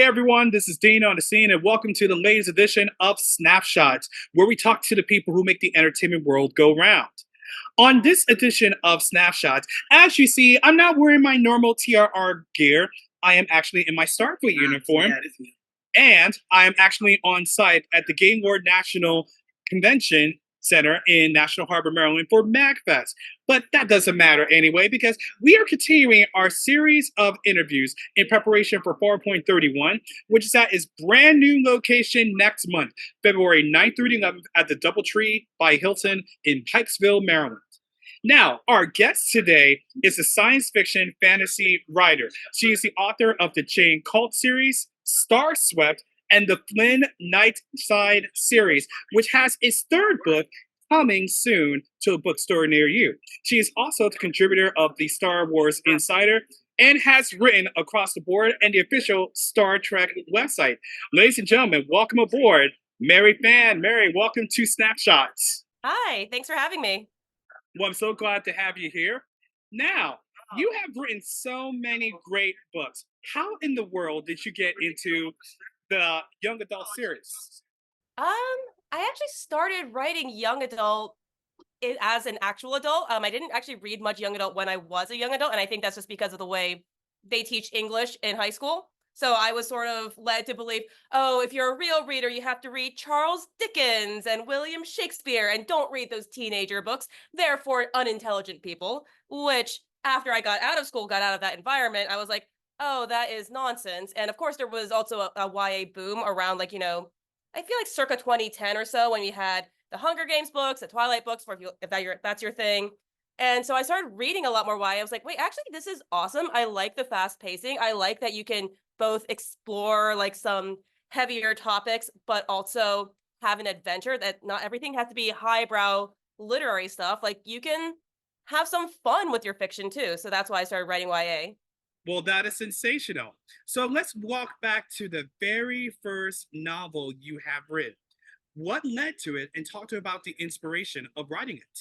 everyone, this is Dana on the scene, and welcome to the latest edition of Snapshots, where we talk to the people who make the entertainment world go round. On this edition of Snapshots, as you see, I'm not wearing my normal TRR gear. I am actually in my Starfleet uniform, and I am actually on site at the Game World National Convention Center in National Harbor, Maryland for MagFest. But that doesn't matter anyway, because we are continuing our series of interviews in preparation for 4.31, which is at its brand new location next month, February 9th through the 11th at the Doubletree by Hilton in Pikesville, Maryland. Now, our guest today is a science fiction fantasy writer. She is the author of the Jane Cult series, Starswept, and the Flynn Nightside series, which has its third book coming soon to a bookstore near you. She is also the contributor of the Star Wars Insider and has written across the board and the official Star Trek website. Ladies and gentlemen, welcome aboard, Mary Fan. Mary, welcome to Snapshots. Hi, thanks for having me. Well, I'm so glad to have you here. Now, you have written so many great books. How in the world did you get into the young adult series? Um, I actually started writing young adult as an actual adult. I didn't actually read much young adult when I was a young adult, and I think that's just because of the way they teach English in high school. So I was sort of led to believe, oh, if you're a real reader, you have to read Charles Dickens and William Shakespeare, and don't read those teenager books. They're for unintelligent people, which after I got out of school, got out of that environment, I was like, oh, that is nonsense. And of course, there was also a YA boom around I feel like circa 2010 or so when we had the Hunger Games books, the Twilight books, for if that's your thing. And so I started reading a lot more YA. I was like, wait, actually, this is awesome. I like the fast pacing. I like that you can both explore like some heavier topics, but also have an adventure, that not everything has to be highbrow literary stuff. Like you can have some fun with your fiction too. So that's why I started writing YA. Well, that is sensational. So let's walk back to the very first novel you have written. What led to it, and talk to about the inspiration of writing it?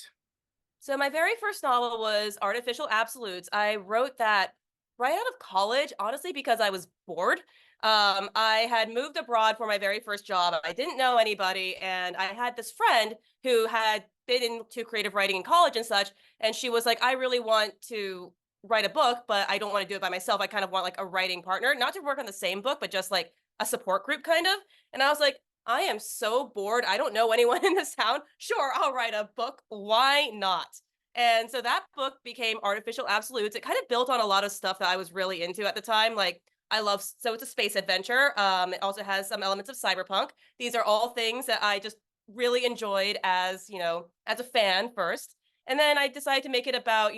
So my very first novel was Artificial Absolutes. I wrote that right out of college, honestly, because I was bored. I had moved abroad for my very first job. I didn't know anybody, and I had this friend who had been into creative writing in college and such. And she was like, "I really want to write a book, but I don't want to do it by myself. I kind of want like a writing partner, not to work on the same book, but just like a support group, kind of." And I was like, I am so bored. I don't know anyone in this town. Sure, I'll write a book. Why not? And so that book became Artificial Absolutes. It kind of built on a lot of stuff that I was really into at the time. Like I love, so it's a space adventure. It also has some elements of cyberpunk. These are all things that I just really enjoyed as, as a fan first. And then I decided to make it about,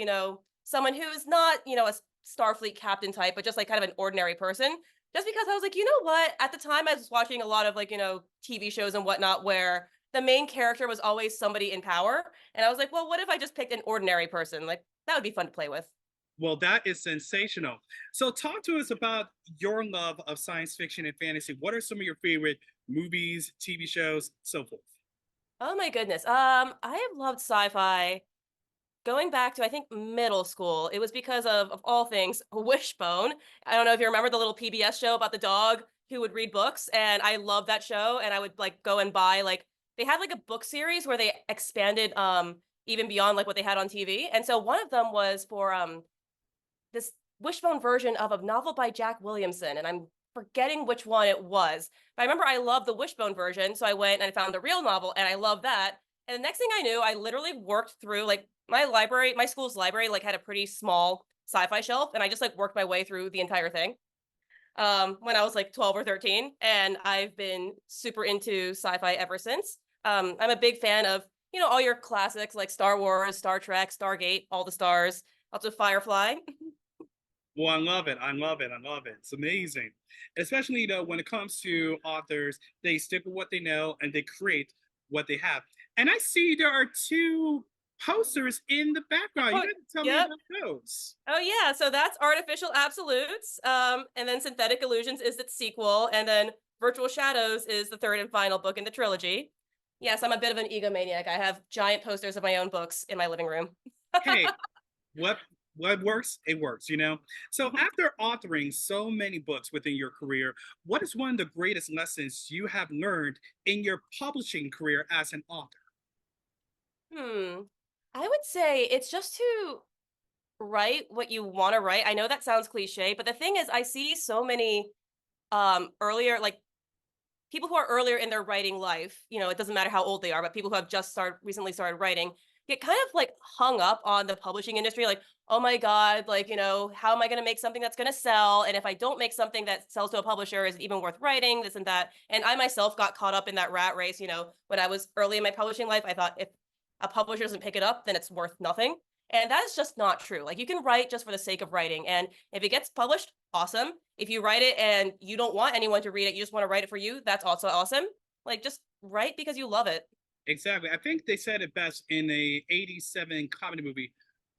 someone who is not, a Starfleet captain type, but just like kind of an ordinary person, just because I was like, you know what? At the time, I was watching a lot of TV shows and whatnot where the main character was always somebody in power. And I was like, well, what if I just picked an ordinary person? Like, that would be fun to play with. Well, that is sensational. So, talk to us about your love of science fiction and fantasy. What are some of your favorite movies, TV shows, so forth? Oh my goodness. I have loved sci-fi going back to I think middle school. It was because of all things Wishbone. I don't know if you remember the little PBS show about the dog who would read books, and I loved that show. And I would like go and buy like they had like a book series where they expanded even beyond like what they had on TV. And so one of them was for this Wishbone version of a novel by Jack Williamson, and I'm forgetting which one it was. But I remember I loved the Wishbone version, so I went and I found the real novel, and I loved that. And the next thing I knew, I literally worked through like my library, my school's library, like had a pretty small sci-fi shelf, and I just like worked my way through the entire thing. When I was like 12 or 13, and I've been super into sci-fi ever since. I'm a big fan of all your classics like Star Wars, Star Trek, Stargate, all the stars, also Firefly. Well, I love it. I love it. I love it. It's amazing. Especially, when it comes to authors, they stick with what they know and they create what they have. And I see there are two posters in the background. You Oh, got to tell me yep. about those. Oh yeah, so that's Artificial Absolutes. And then Synthetic Illusions is its sequel, and then Virtual Shadows is the third and final book in the trilogy. Yes, I'm a bit of an egomaniac. I have giant posters of my own books in my living room. Hey, what what works, it works, you know? So, after authoring so many books within your career, what is one of the greatest lessons you have learned in your publishing career as an author? Hmm. I would say it's just to write what you want to write. I know that sounds cliche, but the thing is I see so many earlier like people who are earlier in their writing life, it doesn't matter how old they are, but people who have just started recently started writing get kind of like hung up on the publishing industry. Like, oh my God, like, how am I going to make something that's going to sell? And if I don't make something that sells to a publisher, is it even worth writing? This and that. And I myself got caught up in that rat race. When I was early in my publishing life, I thought if a publisher doesn't pick it up, then it's worth nothing. And that is just not true. Like, you can write just for the sake of writing. And if it gets published, awesome. If you write it and you don't want anyone to read it, you just want to write it for you, that's also awesome. Like, just write because you love it. Exactly. I think they said it best in a 87 comedy movie,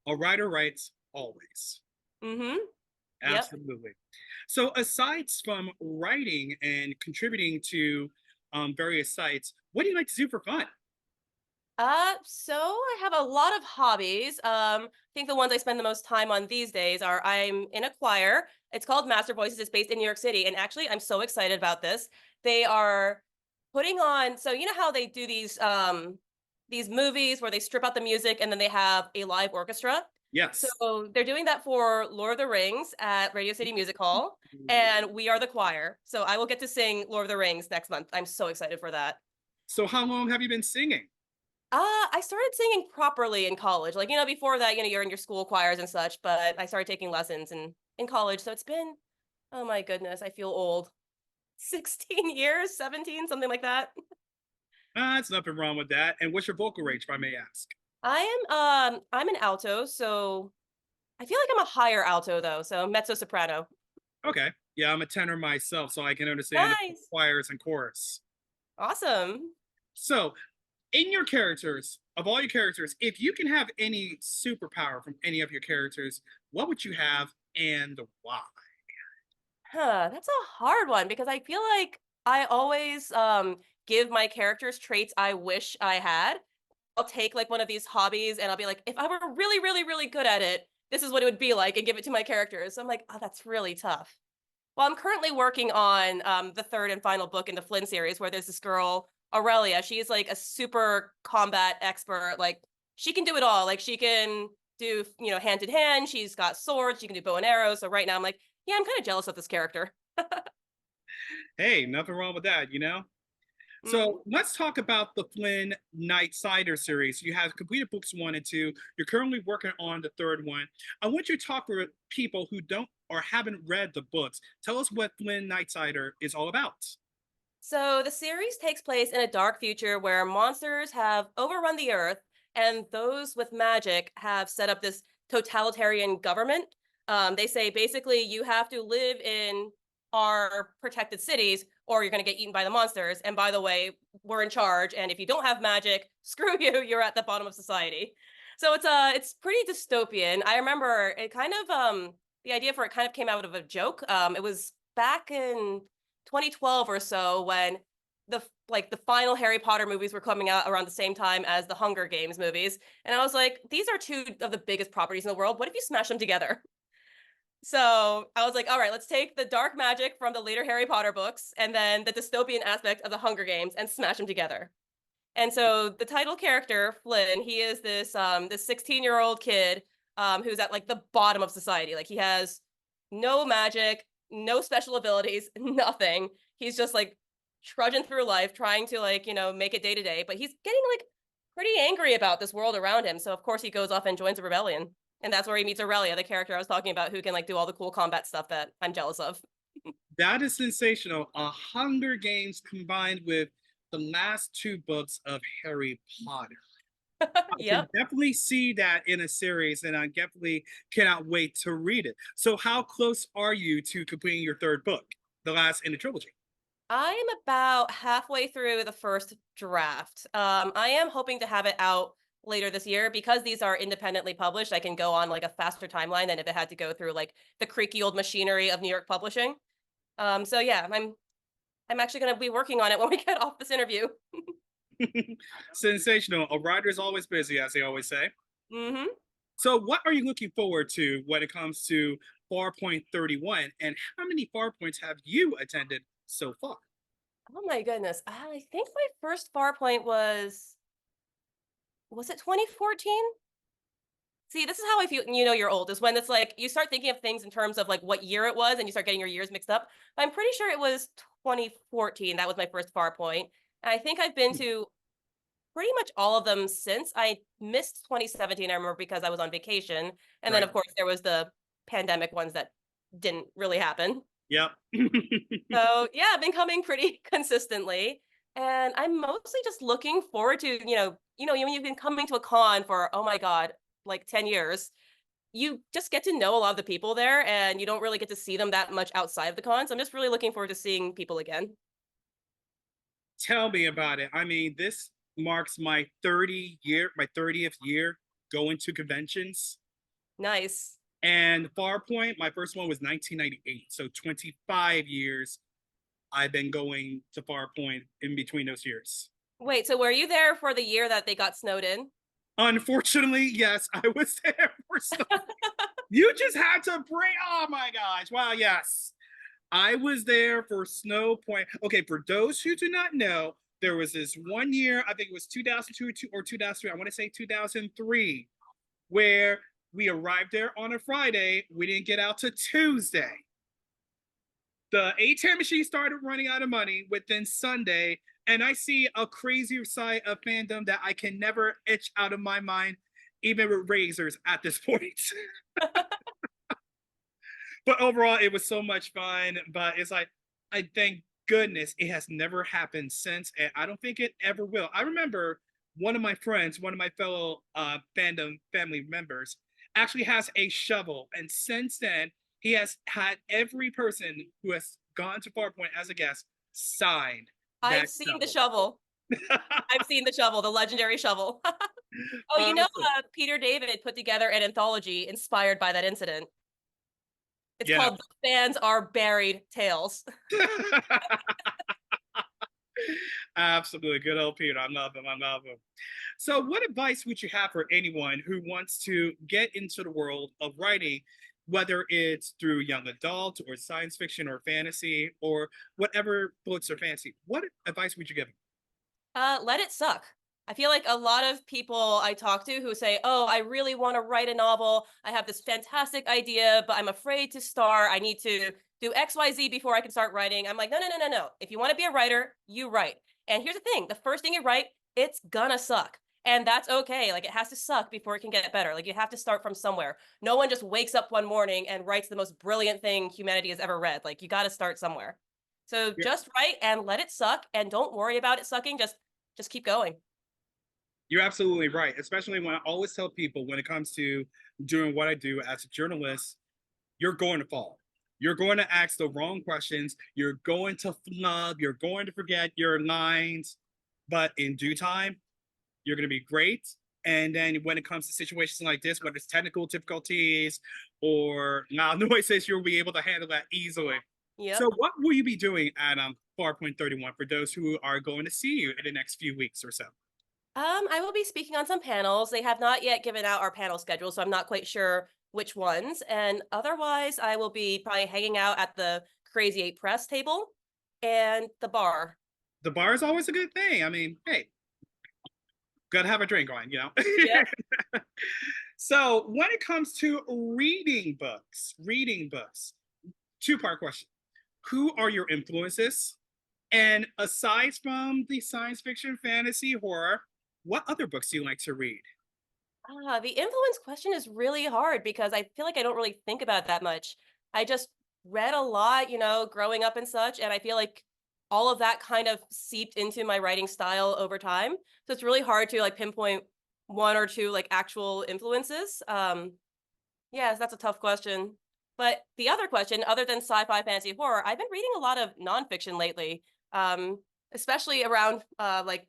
a writer writes always. Mm-hmm. Yep. Absolutely. So, aside from writing and contributing to various sites, what do you like to do for fun? So I have a lot of hobbies. I think the ones I spend the most time on these days are I'm in a choir. It's called Master Voices. It's based in New York City. And actually, I'm so excited about this. They are putting on, so you know how they do these movies where they strip out the music and then they have a live orchestra. Yes. So they're doing that for Lord of the Rings at Radio City Music Hall, and we are the choir. So I will get to sing Lord of the Rings next month. I'm so excited for that. So, how long have you been singing? I started singing properly in college. Like, before that, you're in your school choirs and such, but I started taking lessons in college. So it's been, oh my goodness, I feel old. 16 years, 17, something like that. There's nothing wrong with that. And what's your vocal range, if I may ask? I'm an alto, so I feel like I'm a higher alto though, so mezzo soprano. Okay. Yeah, I'm a tenor myself, so I can understand the Nice. choirs and chorus. Awesome. So, in your characters, of all your characters, if you can have any superpower from any of your characters, what would you have and why? That's a hard one because I feel like I always give my characters traits I wish I had. I'll take like one of these hobbies and I'll be like, if I were really, really, really good at it, this is what it would be like, and give it to my characters. So I'm like, oh, that's really tough. Well, I'm currently working on the third and final book in the Flynn series where there's this girl, Aurelia. She's like a super combat expert. Like, she can do it all. Like, she can do, hand in hand. She's got swords. She can do bow and arrows. So right now I'm like, yeah, I'm kind of jealous of this character. Hey, nothing wrong with that, you know? Hmm. So let's talk about the Flynn Night Sider series. You have completed books one and two. You're currently working on the third one. I want you to talk with people who don't or haven't read the books. Tell us what Flynn Night Sider is all about. So the series takes place in a dark future where monsters have overrun the earth, and those with magic have set up this totalitarian government. They say basically you have to live in our protected cities or you're going to get eaten by the monsters. And by the way, we're in charge. And if you don't have magic, screw you, you're at the bottom of society. So it's pretty dystopian. I remember it kind of the idea for it kind of came out of a joke. It was back in 2012 or so when the final Harry Potter movies were coming out around the same time as the Hunger Games movies. And I was like, these are two of the biggest properties in the world. What if you smash them together? So I was like, all right, let's take the dark magic from the later Harry Potter books and then the dystopian aspect of the Hunger Games and smash them together. And so the title character, Flynn, he is this 16-year-old kid who's at like the bottom of society. Like, he has no magic, no special abilities, nothing. He's just like trudging through life, trying to like, make it day to day. But he's getting like pretty angry about this world around him. So of course he goes off and joins a rebellion. And that's where he meets Aurelia, the character I was talking about, who can like do all the cool combat stuff that I'm jealous of. That is sensational. A Hunger Games combined with the last two books of Harry Potter. I can Yep. definitely see that in a series, and I definitely cannot wait to read it. So, how close are you to completing your third book, the last in the trilogy? I am about halfway through the first draft. I am hoping to have it out later this year because these are independently published. I can go on like a faster timeline than if it had to go through like the creaky old machinery of New York publishing. So yeah, I'm actually going to be working on it when we get off this interview. Sensational. A writer is always busy, as they always say. Mm-hmm. So, what are you looking forward to when it comes to Farpoint 31? And how many Farpoints have you attended so far? Oh my goodness. I think my first far point was it 2014? See, this is how I feel, you're old, is when it's like you start thinking of things in terms of like what year it was and you start getting your years mixed up. But I'm pretty sure it was 2014. That was my first far point. And I think I've been to pretty much all of them since. I missed 2017, I remember, because I was on vacation. And then, Right. of course, there was the pandemic ones that didn't really happen. Yep. So, yeah, I've been coming pretty consistently. And I'm mostly just looking forward to, when you've been coming to a con for, oh my God, like 10 years, you just get to know a lot of the people there and you don't really get to see them that much outside of the con. So I'm just really looking forward to seeing people again. Tell me about it. I mean, this marks my 30th year going to conventions. Nice. And Farpoint, my first one was 1998. So 25 years I've been going to Farpoint in between those years. Wait, so were you there for the year that they got snowed in? Unfortunately, yes, I was there for some. You just had to bring. Oh my gosh! Wow, yes, I was there for Snow Point. Okay, for those who do not know, there was this one year. I think it was 2002 or 2003. I want to say 2003, where we arrived there on a Friday. We didn't get out to Tuesday. The A10 machine started running out of money within Sunday, and I see a crazy side of fandom that I can never itch out of my mind, even with razors at this point. But overall, it was so much fun. But it's like, I thank goodness it has never happened since, and I don't think it ever will. I remember one of my friends, one of my fellow fandom family members, actually has a shovel, and since then, he has had every person who has gone to Farpoint as a guest signed I've that seen the shovel. shovel. I've seen the shovel, the legendary shovel. Oh, Awesome. Peter David put together an anthology inspired by that incident. It's Yeah. called The Fans Are Buried Tales. Absolutely. Good old Peter. I love him. I love him. So, what advice would you have for anyone who wants to get into the world of writing, whether it's through young adult or science fiction or fantasy or whatever books or fantasy? What advice would you give them? Let it suck. I feel like a lot of people I talk to who say, "Oh, I really want to write a novel. I have this fantastic idea, but I'm afraid to start. I need to do XYZ before I can start writing." I'm like, "No, no, no, no, no. If you want to be a writer, you write." And here's the thing, the first thing you write, it's gonna suck. And that's okay. Like it has to suck before it can get better. Like you have to start from somewhere. No one just wakes up one morning and writes the most brilliant thing humanity has ever read. Like you got to start somewhere. So You're, just write and let it suck and don't worry about it sucking. Just keep going. you're absolutely right, especially when I always tell people when it comes to doing what I do as a journalist, you're going to fall. You're going to ask the wrong questions. You're going to flub. You're going to forget your lines. But in due time, you're going to be great. And then when it comes to situations like this, whether it's technical difficulties or loud noises, you'll be able to handle that easily. So, Yep. what will you be doing at Farpoint 31 for those who are going to see you in the next few weeks or so? I will be speaking on some panels. They have not yet given out our panel schedule, so I'm not quite sure which ones. And otherwise, I will be probably hanging out at the Crazy Eight Press table and the bar. The bar is always a good thing. I mean, hey, gotta have a drink on, you know? Yep. So, when it comes to reading books, two-part question. Who are your influences? And aside from the science fiction, fantasy, horror, what other books do you like to read? The influence question is really hard because I feel like I don't really think about that much. I just read a lot, growing up and such, and I feel like all of that kind of seeped into my writing style over time. So it's really hard to like pinpoint one or two like actual influences. Yes, that's a tough question. But the other question, other than sci-fi, fantasy, horror, I've been reading a lot of nonfiction lately, especially around like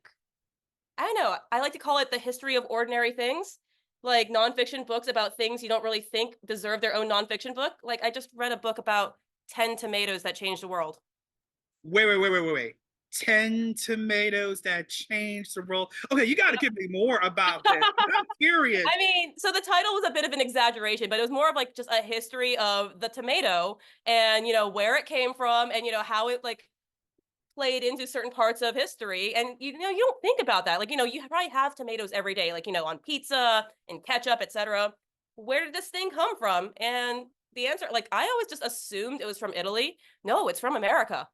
I don't know. I like to call it the history of ordinary things, like nonfiction books about things you don't really think deserve their own nonfiction book. Like I just read a book about 10 tomatoes that changed the world. Wait. 10 tomatoes that changed the world. Okay, you got to give me more about this. I'm curious. I mean, so the title was a bit of an exaggeration, but it was more of like just a history of the tomato and, where it came from and, how it like played into certain parts of history. And, you don't think about that. Like, you probably have tomatoes every day, like, on pizza and ketchup, etc. Where did this thing come from? And the answer, like, I always just assumed it was from Italy. No, it's from America.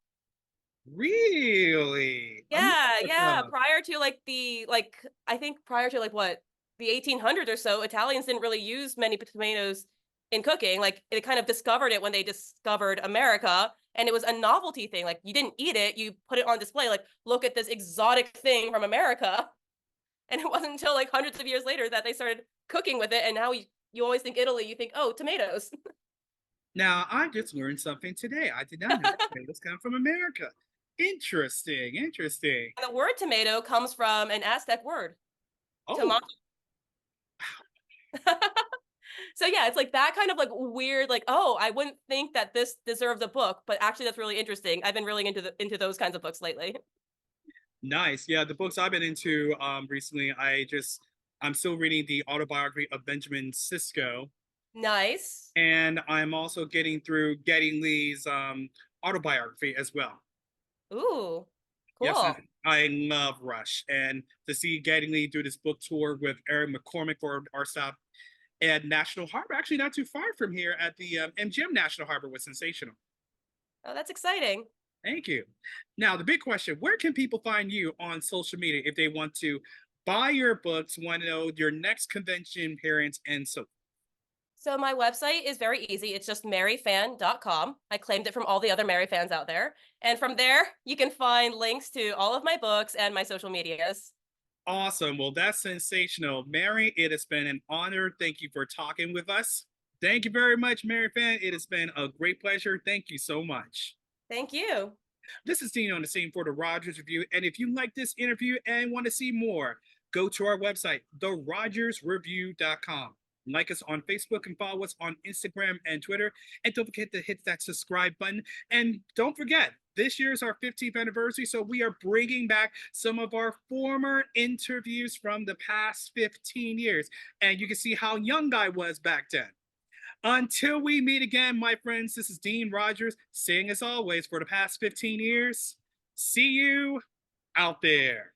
Really? Yeah, yeah. America. Prior to I think prior to what, the 1800s or so, Italians didn't really use many tomatoes in cooking. Like they kind of discovered it when they discovered America, and it was a novelty thing. Like you didn't eat it, you put it on display. Like look at this exotic thing from America. And it wasn't until like hundreds of years later that they started cooking with it. And now you always think Italy, you think, oh, tomatoes. Now, I just learned something today. I did not know tomatoes come from America. Interesting, interesting. And the word tomato comes from an Aztec word, Oh, tomato. So yeah, it's like that kind of like weird, like, oh, I wouldn't think that this deserves a book, but actually that's really interesting. I've been really into those kinds of books lately. nice. Yeah, the books I've been into recently, I'm still reading the autobiography of Benjamin Sisko, Nice. and I'm also getting through Getting Lee's autobiography as well. Ooh, Yes, cool. I love Rush, and to see Getting Lee do this book tour with Eric McCormick for our stop at National Harbor, actually not too far from here at the MGM National Harbor, was sensational. Oh, that's exciting. Thank you. Now, the big question, where can people find you on social media if they want to buy your books, want to know your next convention appearance, and so So my website is very easy. It's just maryfan.com. I claimed it from all the other Mary fans out there. And from there, you can find links to all of my books and my social medias. awesome. Well, that's sensational. Mary, it has been an honor. Thank you for talking with us. Thank you very much, Mary Fan. It has been a great pleasure. Thank you so much. Thank you. This is Dean on the scene for the Rogers Review. And if you like this interview and want to see more, go to our website, therogersreview.com. Like us on Facebook and follow us on Instagram and Twitter. And don't forget to hit that subscribe button. And don't forget, this year is our 15th anniversary, so we are bringing back some of our former interviews from the past 15 years. And you can see how young I was back then. Until we meet again, my friends, this is Dean Rogers saying, as always, for the past 15 years, see you out there.